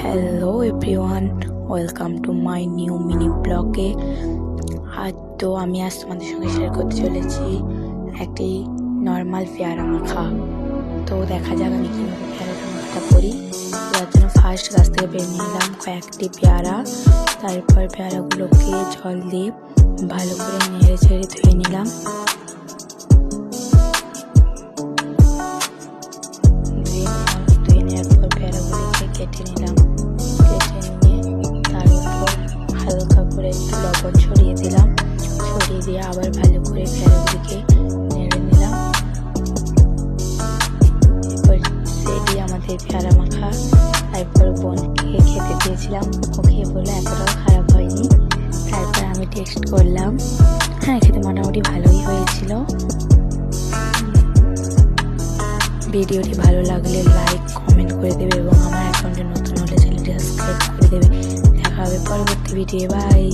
Hello everyone, welcome to my new mini ব্লগে। আমি আজ তোমাদের সঙ্গে শেয়ার করতে চলেছি একটি নর্মাল পেয়ারা মাখা। তো দেখা যাক আমি কীভাবে পেয়ারা মাখাটা করি। তার জন্য ফার্স্ট গাছ থেকে পেরে নিলাম কয়েকটি পেয়ারা। তারপর পেয়ারাগুলোকে জল দিয়ে ভালো করে নেড়ে ছেড়ে ধুয়ে নিলাম। ধুয়ে নেওয়ার পর পেয়ারাগুলোকে কেটে নিলাম। কেটে নিয়ে তার উপর হালকা করে একটু লবণ ছড়িয়ে দিলাম। ছড়িয়ে দিয়ে আবার ভালো করে পেয়ারাগুলিকে নেড়ে নিলাম। এরপর রেডি আমাদের পেয়ারা মাখা। তারপর বোনকে খেতে দিয়েছিলাম, ও খেয়ে বললো এতটাও খারাপ হয়নি। তারপর আমি টেস্ট করলাম, হ্যাঁ খেতে মোটামুটি ভালোই হয়েছিল। ভিডিওটি ভালো লাগলে লাইক কমেন্ট করে দেবে এবং আমার অ্যাকাউন্টে নতুন হলে চ্যানেলটি সাবস্ক্রাইব করে দেবে। দেখা হবে পরবর্তী ভিডিও। বাই।